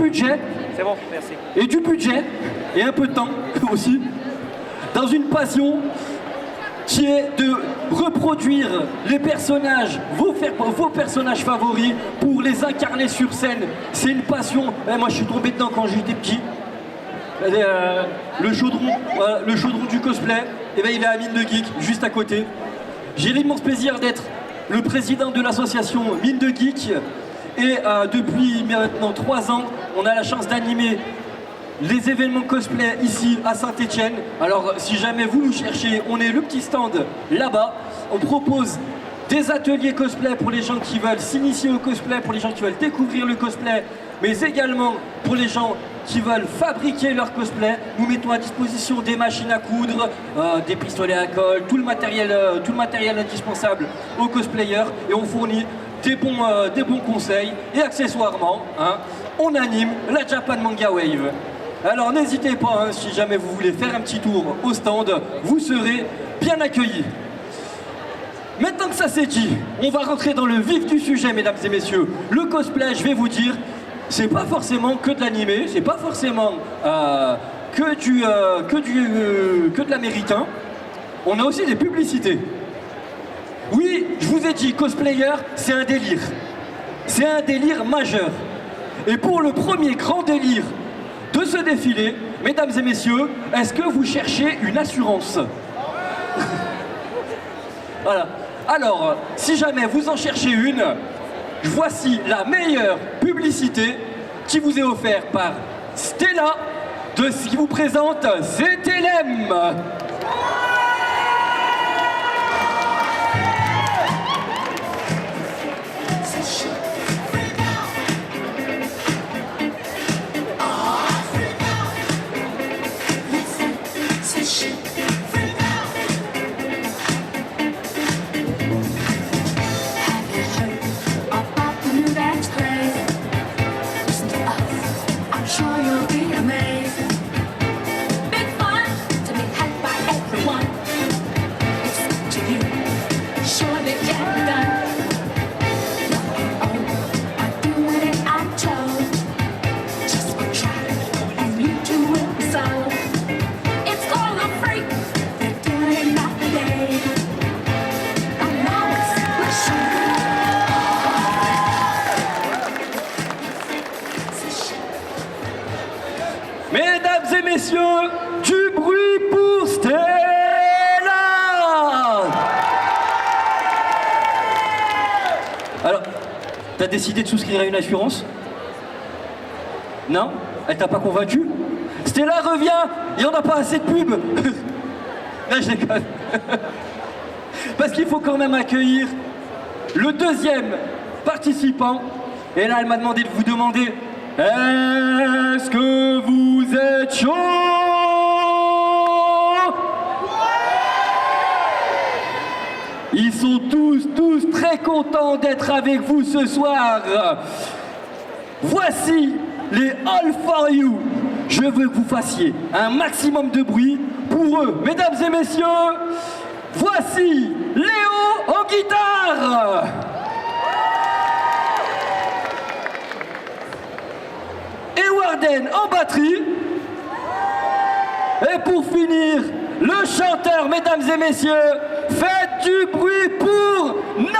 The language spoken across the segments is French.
budget. C'est bon, merci. Et du budget, et un peu de temps aussi, dans une passion qui est de reproduire les personnages, vos personnages favoris, pour les incarner sur scène. C'est une passion. Moi, je suis tombé dedans quand j'étais petit. Le chaudron du cosplay, et ben, il est à Mine de Geek, juste à côté. J'ai l'immense plaisir d'être le président de l'association Mine de Geek. Et depuis maintenant 3 ans, on a la chance d'animer les événements cosplay ici à Saint-Étienne. Alors si jamais vous nous cherchez, on est le petit stand là-bas. On propose des ateliers cosplay pour les gens qui veulent s'initier au cosplay, pour les gens qui veulent découvrir le cosplay, mais également pour les gens qui veulent fabriquer leur cosplay. Nous mettons à disposition des machines à coudre, des pistolets à colle, tout le matériel indispensable aux cosplayers, et on fournit des bons conseils. Et accessoirement, on anime la Japan Manga Wave. Alors n'hésitez pas, si jamais vous voulez faire un petit tour au stand, vous serez bien accueillis. Maintenant que ça c'est dit, on va rentrer dans le vif du sujet, mesdames et messieurs. Le cosplay, je vais vous dire, c'est pas forcément que de l'animé, c'est pas forcément que de l'américain. On a aussi des publicités. Oui, je vous ai dit, cosplayer, c'est un délire. C'est un délire majeur. Et pour le premier grand délire de ce défilé, mesdames et messieurs, est-ce que vous cherchez une assurance? Voilà. Alors, si jamais vous en cherchez une, voici la meilleure publicité qui vous est offerte par Stella, de ce qui vous présente CTLM. Mesdames et messieurs, du bruit pour Stella! Alors, t'as décidé de souscrire à une assurance? Non? Elle t'a pas convaincu? Stella revient, il n'y en a pas assez de pub. Là, je déconne. Parce qu'il faut quand même accueillir le deuxième participant. Et là, elle m'a demandé de vous demander: est-ce que vous êtes chaud? Ils sont tous très contents d'être avec vous ce soir. Voici les All For You. Je veux que vous fassiez un maximum de bruit pour eux. Mesdames et messieurs, voici Léo en guitare. Warden en batterie. Et pour finir, le chanteur, mesdames et messieurs, faites du bruit pour North.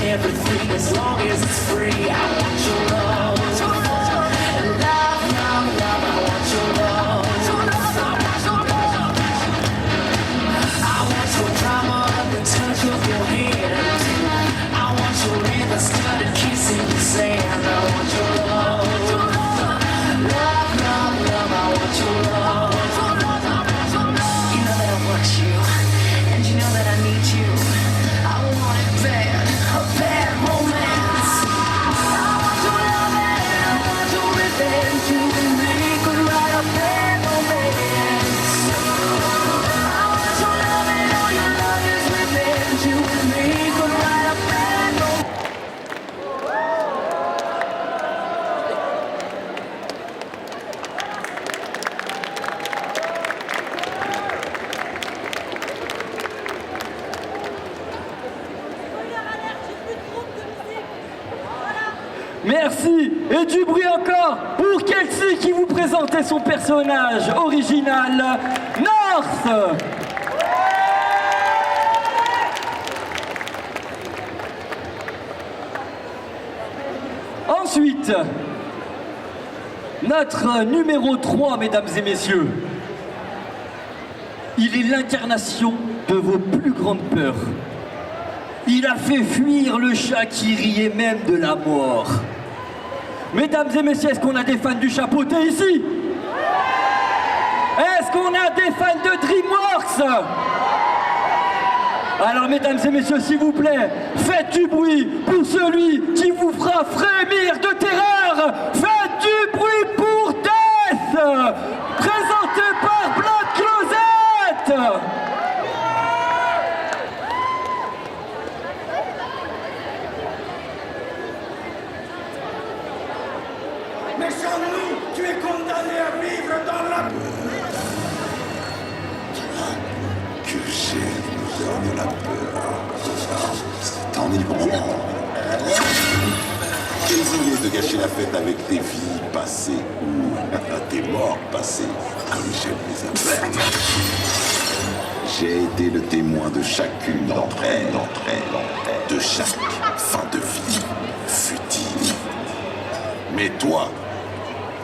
Everything as long as it's free. I want your love, and Kelsey et du bruit encore pour Kelsey qui vous présentait son personnage original, North. Ensuite, notre numéro 3, mesdames et messieurs, il est l'incarnation de vos plus grandes peurs. Il a fait fuir le chat qui riait même de la mort. Mesdames et messieurs, est-ce qu'on a des fans du chapeauté ici? Est-ce qu'on a des fans de DreamWorks? Alors mesdames et messieurs, s'il vous plaît, faites du bruit pour celui qui vous fera frémir de terreur. Faites du bruit pour Death, présenté par Blood Closet. Mais sans nous, tu es condamné à vivre dans la... Que j'ai l'odeur de la peur. C'est enivrant. Désolé de gâcher la fête avec tes vies passées ou tes morts passées, comme j'aime les appeler. J'ai été le témoin de chacune d'entre elles, de chaque fin de vie futile. Mais toi,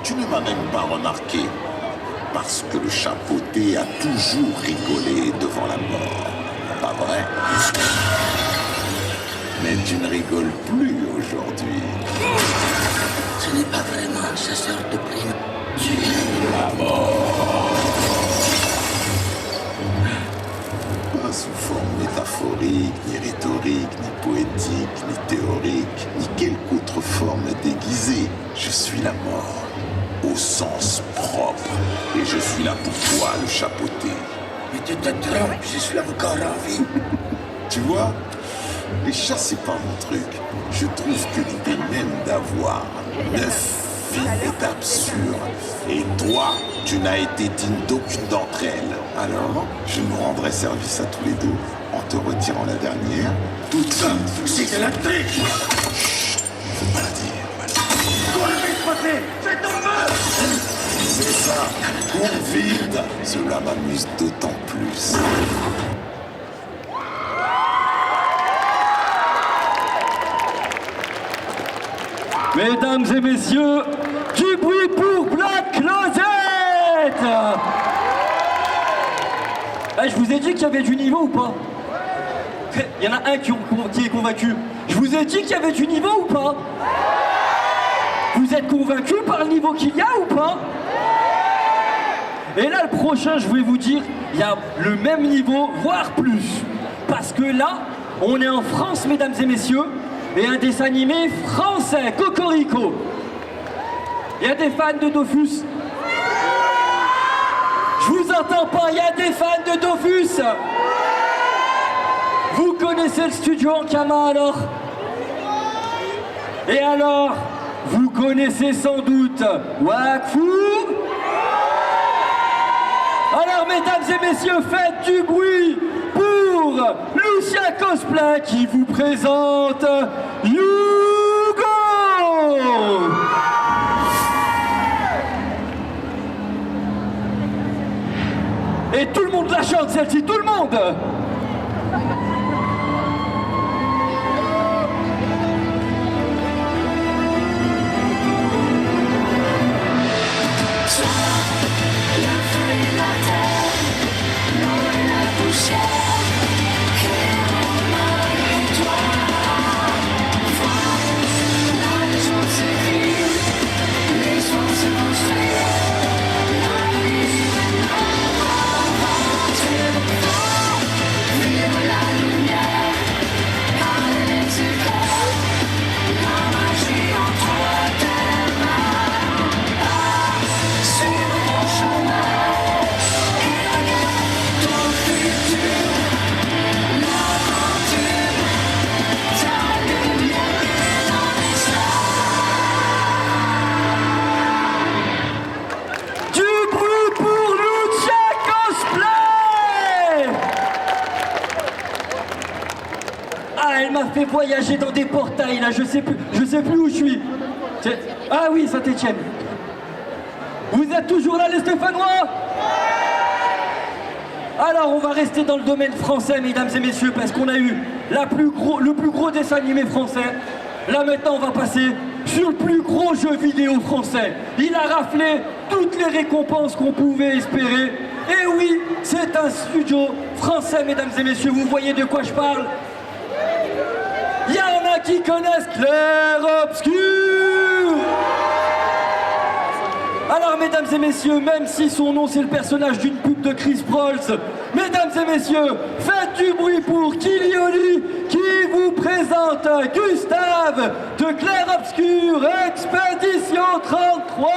tu ne m'as même pas remarqué. Parce que le chapeauté a toujours rigolé devant la mort. Pas vrai? Mais tu ne rigoles plus aujourd'hui. Ce n'est pas vraiment un chasseur de primes. Tu es La mort. Pas sous forme métaphorique, ni rhétorique, ni poétique, ni théorique, ni quelque autre forme déguisée. Je suis la mort. Au sens propre. Et je suis là pour toi, le chapeauté. Mais tu te trompes, je suis encore en vie. Tu vois, les chats, c'est pas mon truc. Je trouve que l'idée même d'avoir 9 vies est absurde. Et toi, tu n'as été digne d'aucune d'entre elles. Alors, je nous rendrai service à tous les deux en te retirant la dernière. Toute seule. C'est de la triche. Faut pas la dire. C'est ton feu. C'est ça, cours vite. Cela m'amuse d'autant plus. Mesdames et messieurs, du bruit pour Black Closet. Je vous ai dit qu'il y avait du niveau ou pas? Il y en a un qui est convaincu. Je vous ai dit qu'il y avait du niveau ou pas? Vous êtes convaincu par le niveau qu'il y a ou pas? Et là, le prochain, je vais vous dire, il y a le même niveau, voire plus. Parce que là, on est en France, mesdames et messieurs, et un dessin animé français, Cocorico. Il y a des fans de Dofus? Je vous entends pas, il y a des fans de Dofus? Vous connaissez le studio Ankama alors? Et alors, vous connaissez sans doute Wakfu? Alors mesdames et messieurs, faites du bruit pour Lucia Cosplay qui vous présente Hugo! Et tout le monde la chante celle-ci, tout le monde! Elle m'a fait voyager dans des portails là, je sais plus où je suis. Ah oui, Saint-Étienne. Vous êtes toujours là, les Stéphanois? Alors, on va rester dans le domaine français, mesdames et messieurs, parce qu'on a eu le plus gros dessin animé français. Là, maintenant, on va passer sur le plus gros jeu vidéo français. Il a raflé toutes les récompenses qu'on pouvait espérer. Et oui, c'est un studio français, mesdames et messieurs. Vous voyez de quoi je parle? Il y en a qui connaissent Clair Obscur. Alors, mesdames et messieurs, même si son nom c'est le personnage d'une pub de Chris Prolls, mesdames et messieurs, faites du bruit pour Kilioli qui vous présente Gustave de Clair Obscur Expédition 33.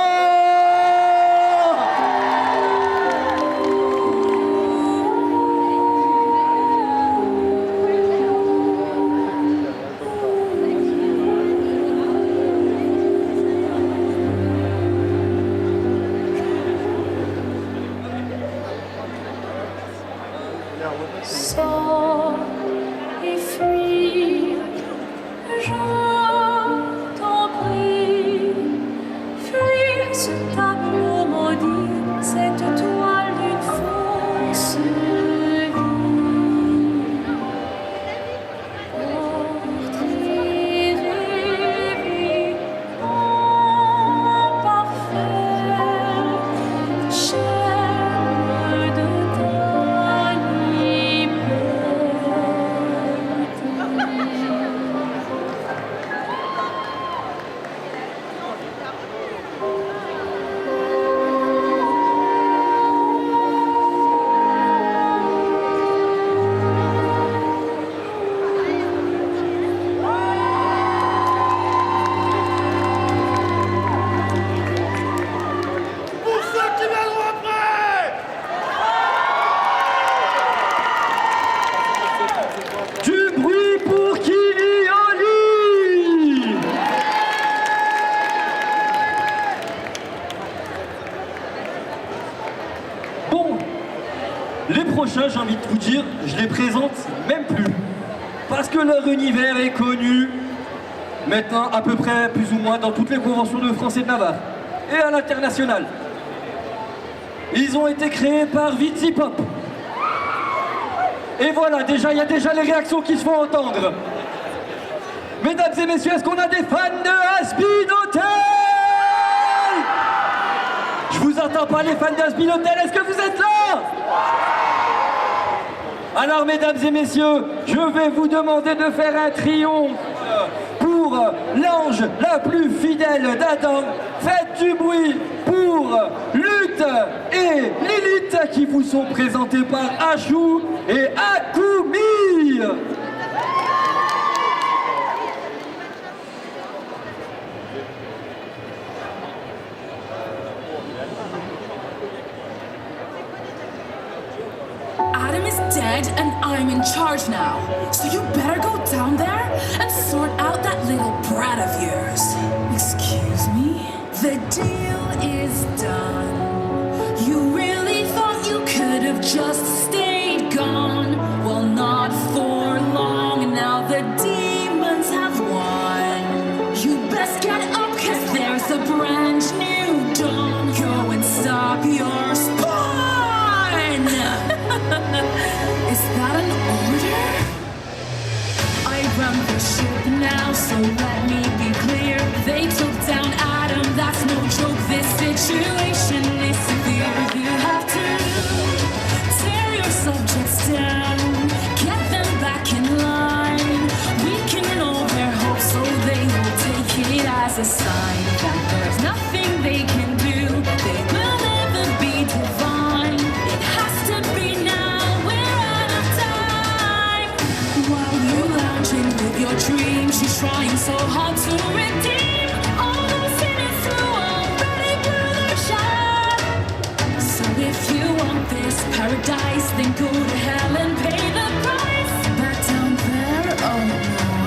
Sors et fuis, je t'en prie, fuis ce tableau maudit, cette toile d'une fausse vie. Portrait rêvé en parfait, chair de ta liberté. Pour ceux qui viendront après! Du bruit pour Kilioli. Bon, les prochains, j'ai envie de vous dire, je les présente même plus. Parce que leur univers est connu maintenant à peu près, plus ou moins, dans toutes les conventions de France et de Navarre. Et à l'international. Ils ont été créés par Vitsi Pop. Et voilà, déjà, il y a déjà les réactions qui se font entendre. Mesdames et messieurs, est-ce qu'on a des fans de Has Been Hotel? Je vous entends pas, les fans de Has Been Hotel, est-ce que vous êtes là? Alors, mesdames et messieurs, je vais vous demander de faire un triomphe pour l'ange la plus fidèle d'Adam. Faites du bruit pour Lutte et Lilith qui vous sont présentés par Achou et Akumi. Adam is dead and I'm in charge now. So you better go down there and sort out that little brat of yours. Excuse me? The deal is done. You really thought you could have just stayed gone? Well, not for long. Now the demons have won. You best get up, cause there's a brand new dawn. Go and stop your spawn! Is that an order? I run the ship now, so let me be clear. They took down Adam, that's no joke. This situation is severe. You have to tear your subjects down, get them back in line. Weaken all their hopes, so they will take it as a sign that there's nothing they can do. They will never be divine. It has to be now. We're out of time. While you're lounging with your dreams, she's trying so hard to redeem all those sinners who already blew their shot. So if you want this paradise, then go to hell and pay the price. Back down there, oh no,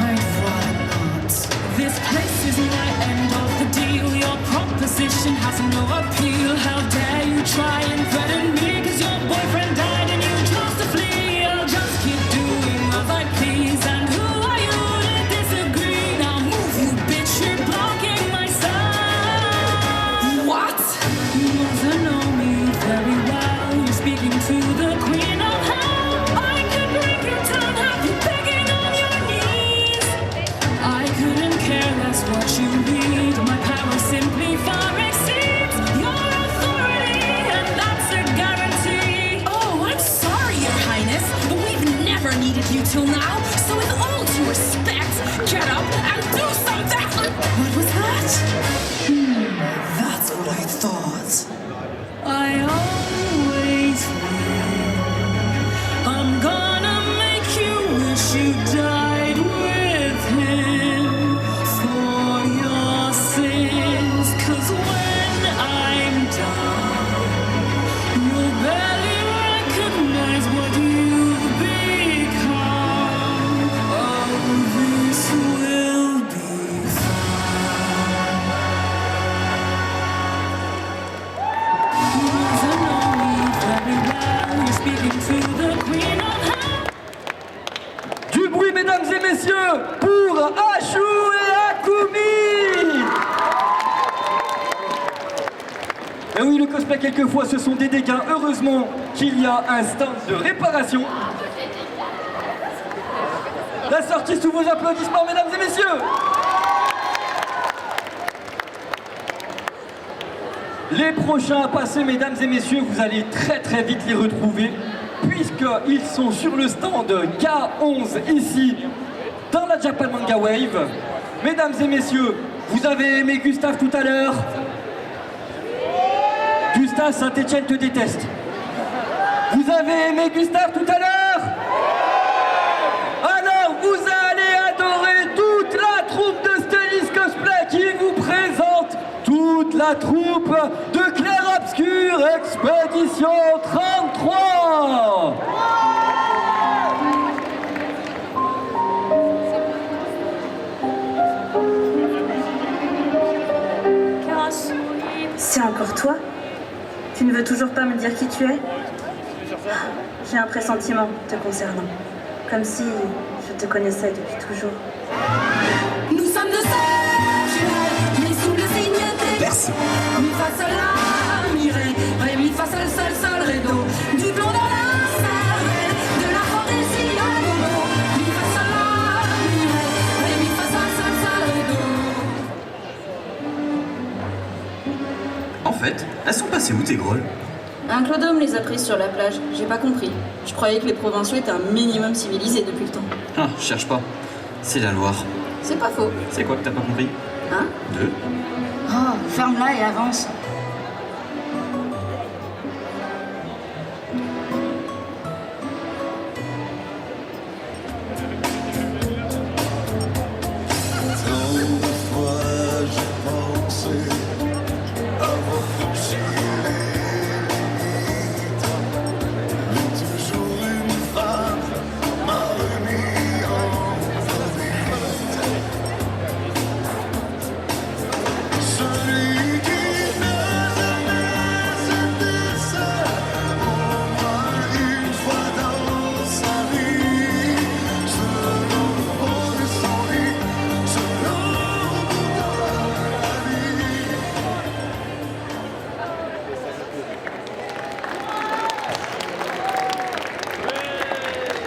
I'd rather not. This place is my end of the deal. Your proposition has no appeal. How dare you try and threaten me? Cause your boyfriend died and you chose to flee. I'll just keep doing as I please. And who are you to disagree? Now move, you bitch, you're blocking my sight. till now, so with all due respect, get up and do something! What was that? That's what I thought. I always win. I'm gonna make you wish you died with him for your sins. 'Cause when I'm done, you'll barely recognize what you've become. Oh, this will be fun. You know me very well. You're speaking to the Queen of Heaven. Du bruit, mesdames et messieurs, pour Ashou et Akumi. Et oui, le cosplay, quelquefois, ce sont des dégâts. Heureusement qu'il y a un stand de réparation. La sortie sous vos applaudissements, mesdames et messieurs. Les prochains à passer, mesdames et messieurs, vous allez très très vite les retrouver, puisqu'ils sont sur le stand K11 ici, dans la Japan Manga Wave. Mesdames et messieurs, vous avez aimé Gustave tout à l'heure. Gustave, Saint-Etienne te déteste. Vous avez aimé Gustave tout à l'heure? Alors vous allez adorer toute la troupe de Stellis Cosplay qui vous présente toute la troupe de Clair Obscur Expédition 33. C'est encore toi? Tu ne veux toujours pas me dire qui tu es? J'ai un pressentiment te concernant, comme si je te connaissais depuis toujours. Nous sommes de sœurs jumelles, mais sous le signe des... Merci. Mi fa sol la mi ré, ré mi fa sol sol sol ré do. Du plomb dans la cervelle, de la fantaisie à gogo. Mi fa sol la mi ré, ré mi fa sol sol sol ré do. En fait, elles sont passées où tes grolles? Un clodome les a prises sur la plage, j'ai pas compris. Je croyais que les provinciaux étaient un minimum civilisés depuis le temps. Ah, cherche pas. C'est la Loire. C'est pas faux. C'est quoi que t'as pas compris? Hein? 2. Oh, ferme-la et avance.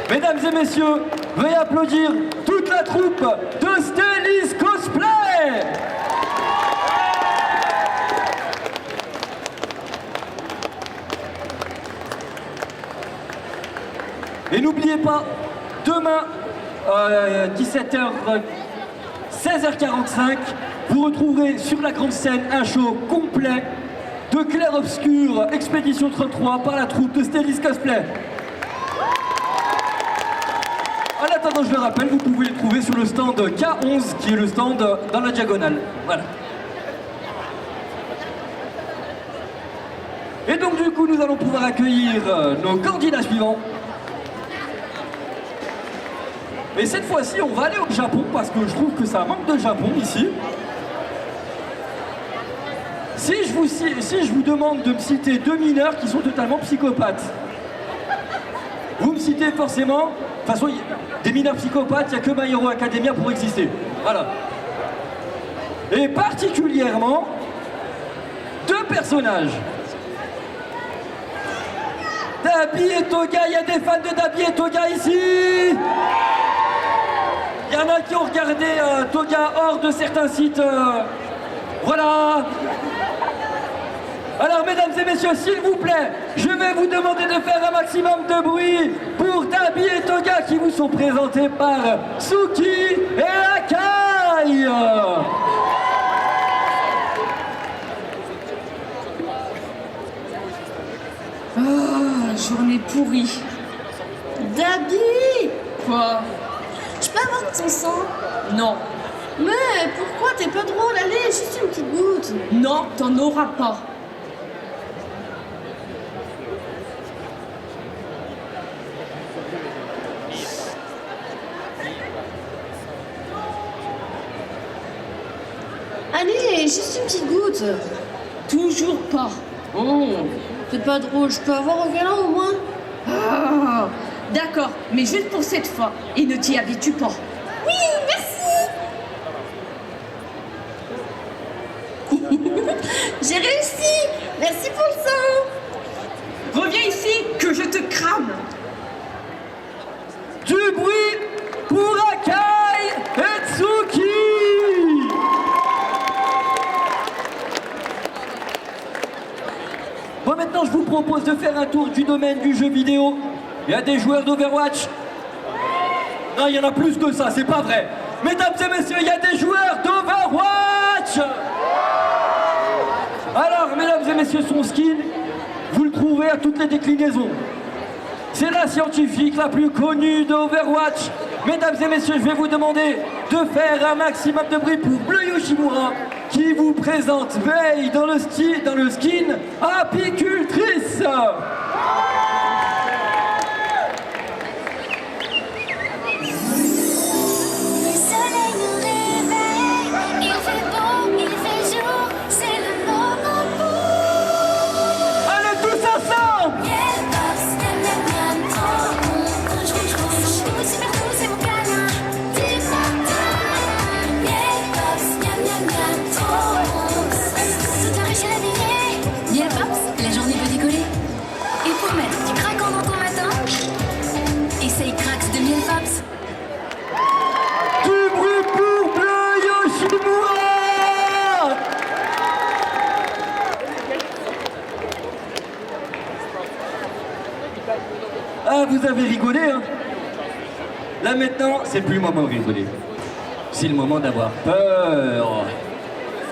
Mesdames et messieurs, veuillez applaudir toute la troupe de Stellis Cosplay. Et n'oubliez pas, demain, 17h, 16h45, vous retrouverez sur la grande scène un show complet de Clair Obscur Expédition 33 par la troupe de Stellis Cosplay. En attendant, je le rappelle, vous pouvez les trouver sur le stand K11, qui est le stand dans la diagonale. Voilà. Et donc du coup, nous allons pouvoir accueillir nos candidats suivants. Et cette fois-ci, on va aller au Japon, parce que je trouve que ça manque de Japon ici. Si je vous demande de me citer 2 mineurs qui sont totalement psychopathes, vous me citez forcément... De toute façon, des mineurs psychopathes, il n'y a que My Hero Academia pour exister. Voilà. Et particulièrement, 2 personnages. Dabi et Toga, il y a des fans de Dabi et Toga ici. Il y en a qui ont regardé Toga hors de certains sites. Voilà. Alors, mesdames et messieurs, s'il vous plaît, je vais vous demander de faire un maximum de bruit pour Dabi et Toga qui vous sont présentés par Suki et Akai. Journée pourrie. Dabi! Quoi? Je peux avoir de ton sang? Non. Mais pourquoi t'es pas drôle? Allez, juste une petite goutte. Non, t'en auras pas. Allez, juste une petite goutte. Toujours pas. Oh, t'es pas drôle, je peux avoir un câlin au moins? Ah, d'accord, mais juste pour cette fois. Et ne t'y habitue pas. Oui, merci. J'ai réussi. Merci pour le sang. Reviens ici, que je te crame. Du bruit pour Akai et Tsuki. Bon, maintenant je vous propose de faire un tour du domaine du jeu vidéo. Il y a des joueurs d'Overwatch. Non, il y en a plus que ça, c'est pas vrai. Mesdames et messieurs, il y a des joueurs d'Overwatch. Alors, mesdames et messieurs, son skin, vous le trouvez à toutes les déclinaisons. C'est la scientifique la plus connue d'Overwatch. Mesdames et messieurs, je vais vous demander de faire un maximum de bruit pour Bleu Yoshimura qui vous présente Veille dans le skin apicultrice. Le soleil nous réveille, il fait beau, il fait jour, c'est le moment pour. Allez tous ensemble. Yeah, boss, miam miam miam, trop bon, rouge rouge rouge, tout super doux, c'est mon câlin du matin. Yeah, boss, miam miam miam, trop bon, tout un riche à la Yeah, Pops, la journée peut décoller. Et pour mettre du craquant dans ton matin, essaye Crax de miel Pops. Du bruit pour Bleu Yoshimura. Ah, vous avez rigolé, hein? Là maintenant, c'est plus le moment de rigoler. C'est le moment d'avoir peur.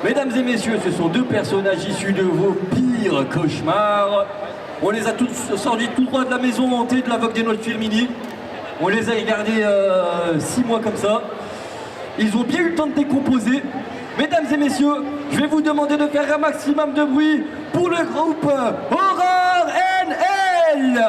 Mesdames et messieurs, ce sont deux personnages issus de vos pires cauchemars. On les a tous sortis tout droit de la maison hantée de la Vogue des Notes Firmini. On les a gardés 6 mois comme ça. Ils ont bien eu le temps de décomposer. Mesdames et messieurs, je vais vous demander de faire un maximum de bruit pour le groupe Horror NL.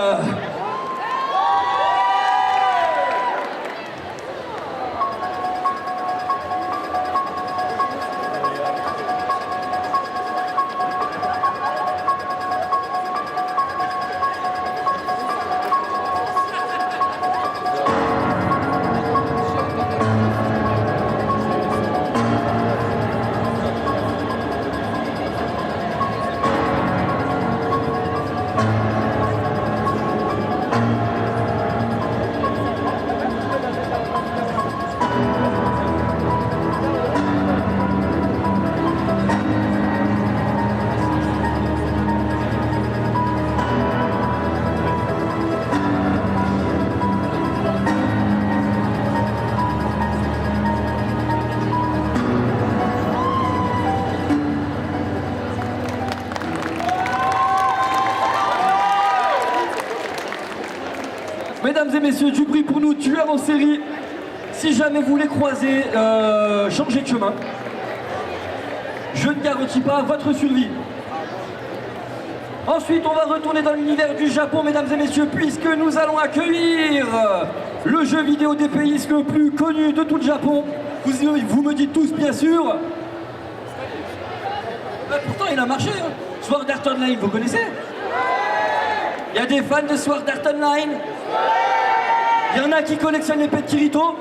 Mesdames et messieurs, du bruit pour nous, tueurs en série. Si jamais vous les croisez, changez de chemin. Je ne garantis pas votre survie. Ensuite, on va retourner dans l'univers du Japon, mesdames et messieurs, puisque nous allons accueillir le jeu vidéo des pays le plus connu de tout le Japon. Vous me dites tous, bien sûr. Pourtant, il a marché. Hein. Sword Art Online, vous connaissez? Il y a des fans de Sword Art Online? Il y en a qui collectionnent les pets de Kirito?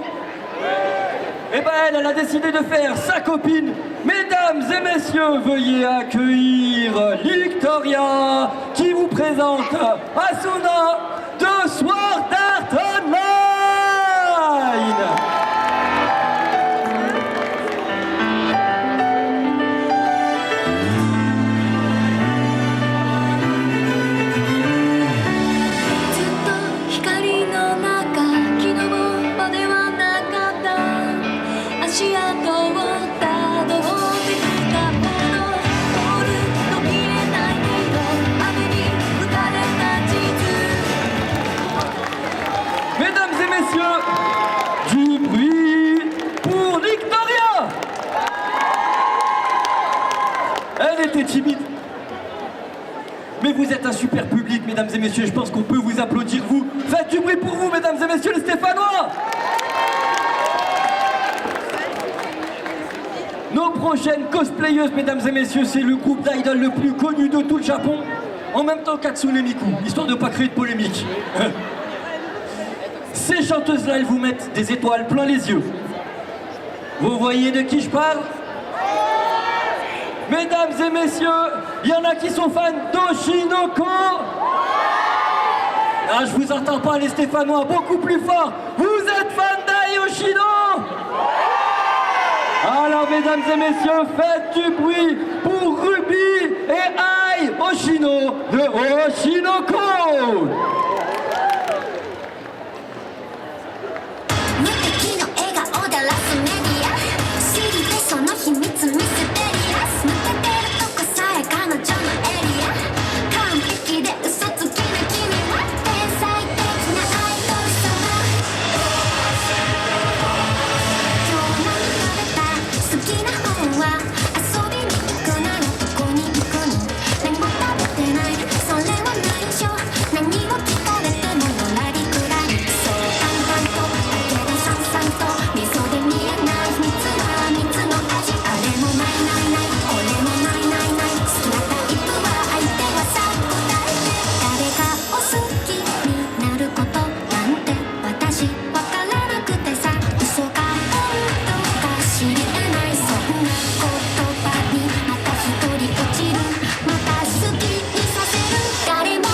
Et ben elle a décidé de faire sa copine. Mesdames et messieurs, veuillez accueillir Victoria qui vous présente Asuna de Sword Art Online. timide. Mais vous êtes un super public, mesdames et messieurs. Je pense qu'on peut vous applaudir, vous. Faites du bruit pour vous, mesdames et messieurs les Stéphanois. Nos prochaines cosplayeuses, mesdames et messieurs, c'est le groupe d'idol le plus connu de tout le Japon. En même temps qu'Hatsune Miku, histoire de ne pas créer de polémique. Ces chanteuses-là, elles vous mettent des étoiles plein les yeux. Vous voyez de qui je parle? Mesdames et messieurs, il y en a qui sont fans d'Oshinoko. Ah, je vous entends pas les Stéphanois, beaucoup plus fort. Vous êtes fans d'Ai Yoshino? Alors mesdames et messieurs, faites du bruit pour Ruby et Ai Yoshino de Oshinoko. 無敵の笑顔でラスメディア知りてその秘密ミステリアス抜けてるとこさえ彼女のエリア完璧で嘘つきな君は天才的なアイドル様今日何食べた好きな本は遊びに行くならどこに行くの何も食べてないそれは内緒何を聞かれてものらりくらりそう淡々とだけどさんさんと味噌で見えない蜜は蜜の味あれもないないないこれもないないない好きなタイプは相手はさ答えて誰かを好きになることなんて私わからなくてさ嘘か本当か知り得ないそんな言葉にまた一人落ちるまた好きにさせる誰もが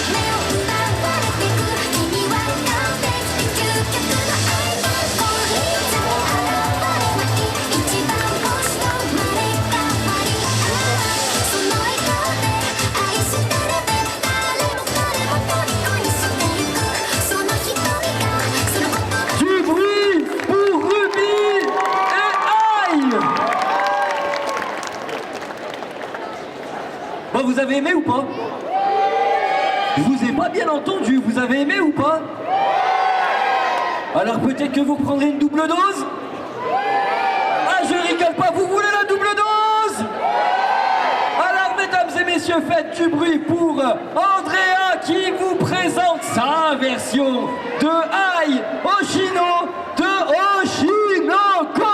目を奪われてく君は完璧で究極の愛の子いざ現れない一番星の生まれ変わりその笑顔で愛してるべ誰も彼も虜にしてゆくその瞳がその言葉 Du bruit pour Ruby et Ai. Bon, vous avez aimé ou pas? Je vous ai pas bien entendu, vous avez aimé ou pas? Alors peut-être que vous prendrez une double dose? Ah, je rigole pas, vous voulez la double dose? Alors mesdames et messieurs, faites du bruit pour Andrea qui vous présente sa version de Ai Yoshino de Oshinoko.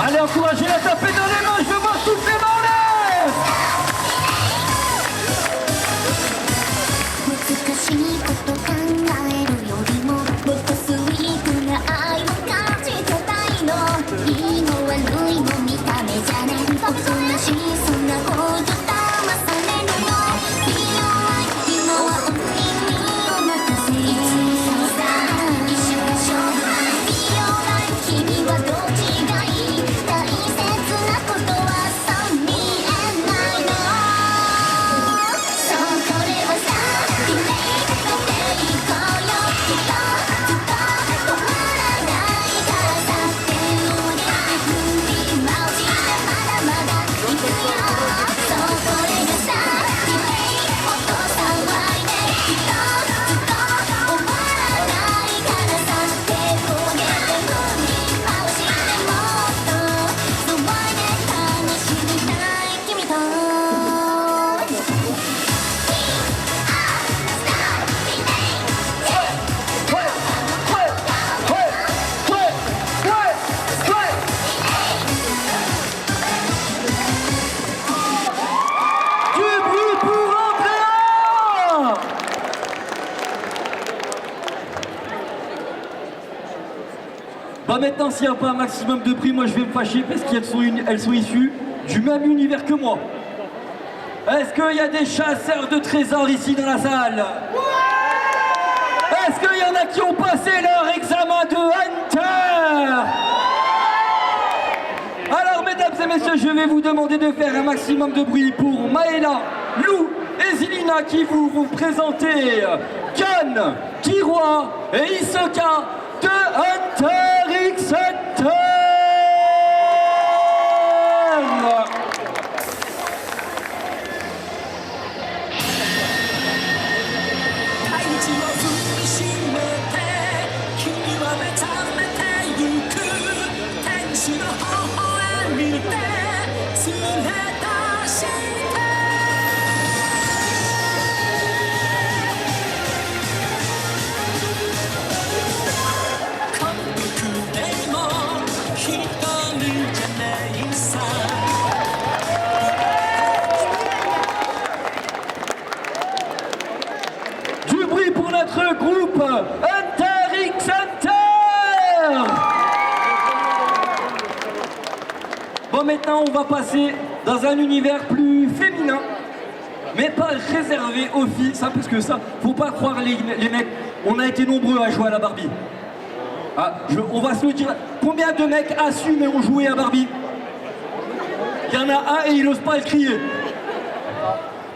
Allez, encouragez-la, tapez dans les mains, je veux voir toutes les mains en l'air. 難しいこと考えるよりももっとスイートな愛を感じてたいのいいの悪いの見た目じゃね僕らしいそんなこと騙されるの美容愛今はお耳を任せ一そうさ一緒でしょ美容愛君はどっちがいい大切なことはさ見えないのそうこれはさリメイクしていこうよきっとずっと止まらないからさ手を上げて振り回してまだまだ行くよそうこれがさリメイクもっと騒いできっとずっと終わらないからさ手を上げて振り回してもっと騒いで楽しみたい君とDu bruit pour Andrea. Bah maintenant s'il n'y a pas un maximum de bruit, moi je vais me fâcher parce qu'elles sont issues du même univers que moi. Est-ce qu'il y a des chasseurs de trésors ici dans la salle? Est-ce qu'il y en a qui ont passé leur examen de Hunter? Alors mesdames et messieurs, je vais vous demander de faire un maximum de bruit pour Maëla, Lou et Zilina qui vous présenter Kan, Kiroi et Hisoka de Hunter x Hunter. Du bruit pour notre groupe Hunter x Hunter. Bon, maintenant on va passer dans un univers plus féminin, mais pas réservé aux filles, ça, parce que ça, faut pas croire les mecs, on a été nombreux à jouer à la Barbie. Ah, on va se le dire, combien de mecs assument et ont joué à Barbie? Il y en a un et il n'ose pas le crier.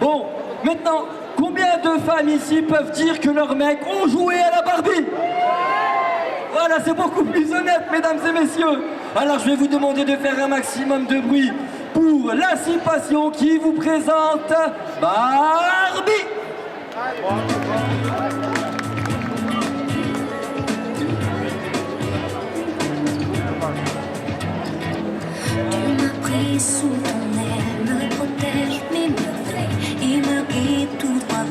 Bon, maintenant, combien de femmes ici peuvent dire que leurs mecs ont joué à la Barbie? Voilà, c'est beaucoup plus honnête, mesdames et messieurs. Alors, je vais vous demander de faire un maximum de bruit pour l'Incipation qui vous présente Barbie. Tu m'as pris sous ton aile, me protège, mais me fait et me guide tout droit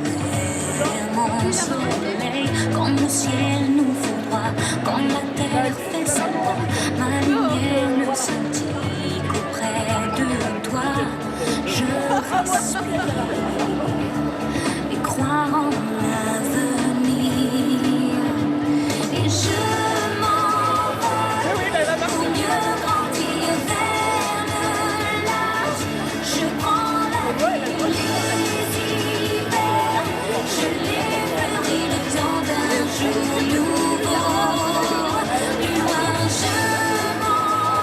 vers mon soleil. Quand le ciel nous foudroie, quand la terre fait sa voix, ma lumière ne scintille qu'auprès de toi. Je respire et croire en l'avenir. Et je m'envole pour mieux grandir vers le large. Je prends la vie, les hivers. Je les fleuris le temps d'un jour nouveau. Plus loin je m'envole.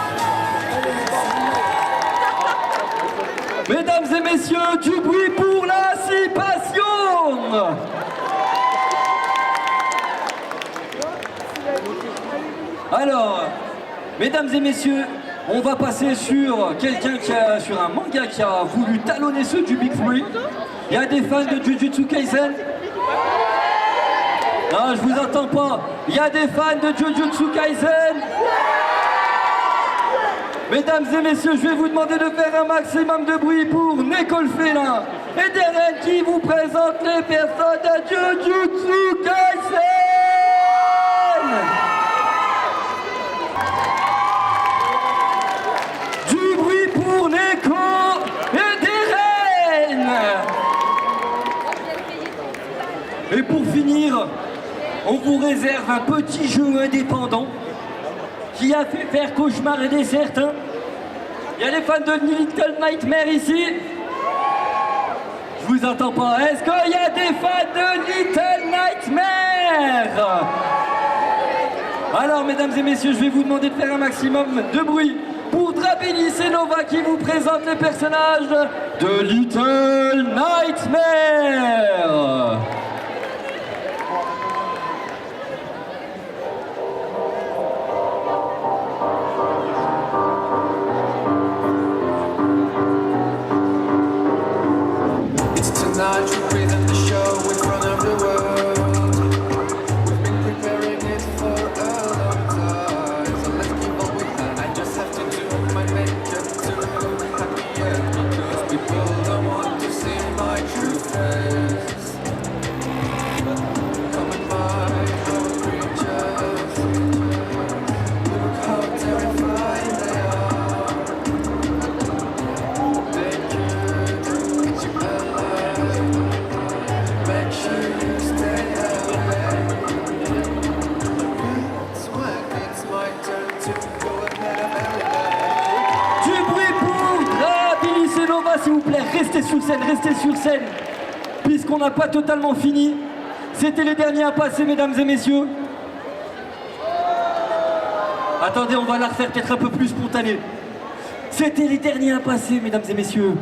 Mesdames et messieurs, du bruit pour l'Incipation. Alors, mesdames et messieurs, on va passer sur sur un manga qui a voulu talonner ceux du Big Three. Il y a des fans de Jujutsu Kaisen? Non, je vous entends pas. Il y a des fans de Jujutsu Kaisen? Mesdames et messieurs, je vais vous demander de faire un maximum de bruit pour Nicole Félin et Darren qui vous présente les personnes de Jujutsu Kaisen. Du bruit pour Neko et Darren. Et pour finir, on vous réserve un petit jeu indépendant qui a fait faire cauchemar certains. Il y a les fans de Little Nightmare ici? Je vous entends pas. Est-ce qu'il y a des fans de Little Nightmare? Alors, mesdames et messieurs, je vais vous demander de faire un maximum de bruit pour Drabellis et Nova qui vous présentent les personnages de Little Nightmare. Tonight you present the show in front of the world. We've been preparing it for a long time, so let's give all we can. I just have to do my makeup to look happier, because people don't want to see my true face. Come and mind our creatures, look how terrifying they are. They could get you alive. Make sure you stay away. It's when it's my turn to go ahead of everybody. Du bruit pour Drabellis et Nova, s'il vous plaît. Restez sur scène, restez sur scène. Puisqu'on n'a pas totalement fini. C'était les derniers à passer, mesdames et messieurs. Attendez, on va la refaire peut-être un peu plus spontanée. C'était les derniers à passer, mesdames et messieurs.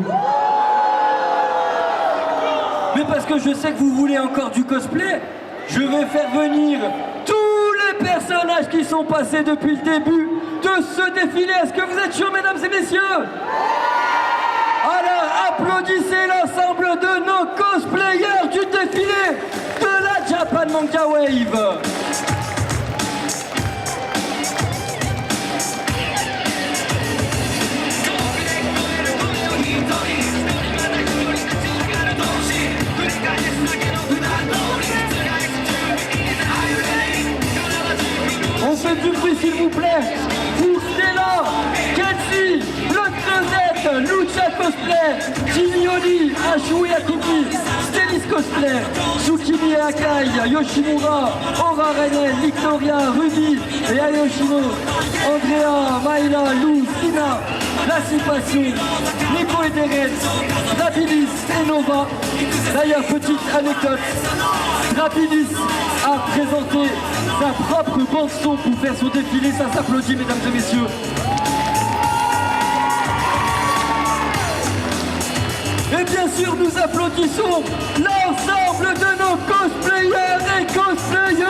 Mais parce que je sais que vous voulez encore du cosplay, je vais faire venir tous les personnages qui sont passés depuis le début de ce défilé. Est-ce que vous êtes chauds, mesdames et messieurs? Alors, applaudissez l'ensemble de nos cosplayers du défilé de la Japan Manga Wave. On fait du bruit s'il vous plaît pour Stella, Kenzie, Blood Closet, Lucha Cosplay, Jinioli, Ashu et Akiki, Stelis Cosplay, Tsukimi et Akai, Yoshimura, Aura Renen, Victoria, Ruby et Ayoshino, Andrea, Maïla, Lou, Sina, Lassipation, Nico et Deret, Rapidis et Nova. D'ailleurs, petite anecdote, Rapidis a présenté sa propre bande-son pour faire son défilé, ça s'applaudit mesdames et messieurs. Et bien sûr, nous applaudissons l'ensemble de nos cosplayers et cosplayeuses.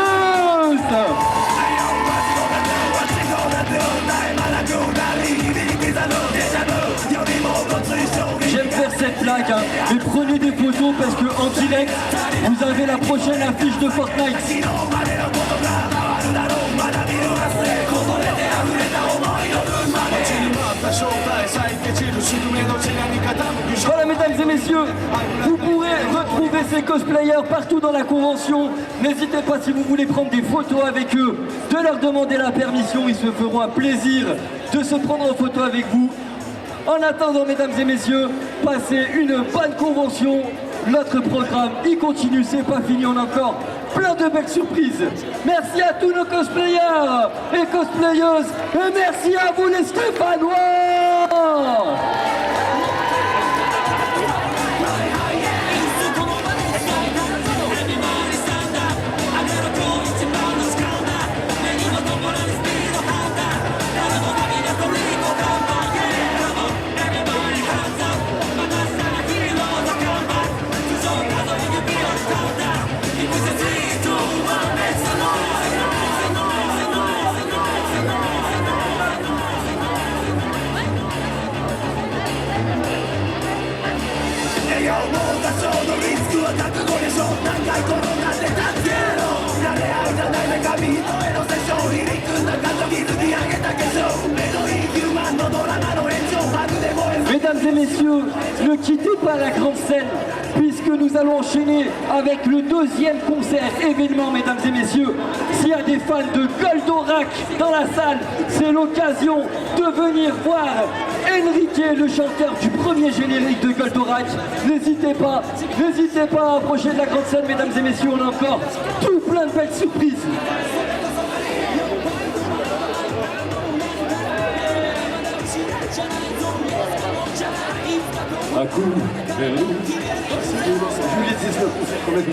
J'aime faire cette blague, hein, mais prenez des photos parce que en direct, vous avez la prochaine affiche de Fortnite. Voilà mesdames et messieurs, vous pourrez retrouver ces cosplayers partout dans la convention. N'hésitez pas si vous voulez prendre des photos avec eux, de leur demander la permission, ils se feront un plaisir de se prendre en photo avec vous. En attendant mesdames et messieurs, passez une bonne convention. Notre programme y continue, c'est pas fini, on a encore plein de belles surprises. Merci à tous nos cosplayers et cosplayeuses et merci à vous les Stéphanois. Mesdames et messieurs, ne quittez pas la grande scène puisque nous allons enchaîner avec le deuxième concert événement, mesdames et messieurs. S'il y a des fans de Goldorak dans la salle, c'est l'occasion de venir voir Enrique, le chanteur du premier générique de Goldorak. N'hésitez pas à approcher de la grande scène, mesdames et messieurs, on a encore tout plein de belles surprises. Ah cool, vers nous. C'est cool, c'est Julie 19, c'est quand même.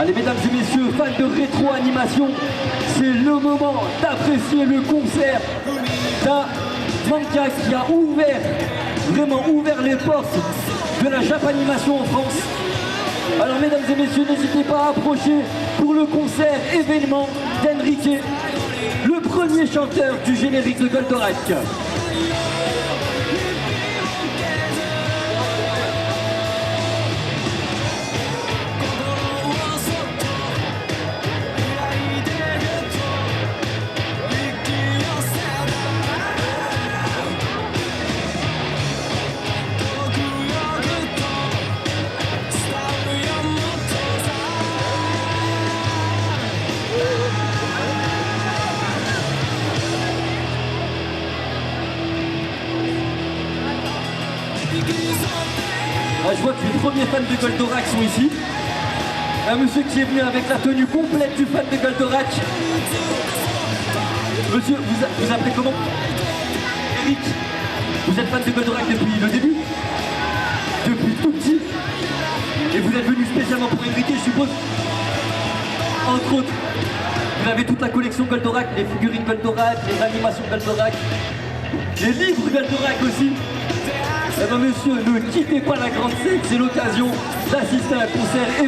Allez mesdames et messieurs, fans de rétro-animation, c'est le moment d'apprécier le concert d'un manga qui a vraiment ouvert les portes de la Japanimation en France. Alors mesdames et messieurs, n'hésitez pas à approcher pour le concert événement d'Enrique, le premier chanteur du générique de Goldorak. Je vois que les premiers fans de Goldorak sont ici. Un monsieur qui est venu avec la tenue complète du fan de Goldorak. Monsieur, vous appelez comment? Eric. Vous êtes fan de Goldorak depuis le début? Depuis tout petit? Et vous êtes venu spécialement pour Enrique, je suppose? Entre autres, vous avez toute la collection Goldorak, les figurines Goldorak, les animations Goldorak, les livres Goldorak aussi. Eh ben monsieur, ne quittez pas la grande scène, c'est l'occasion d'assister à un concert.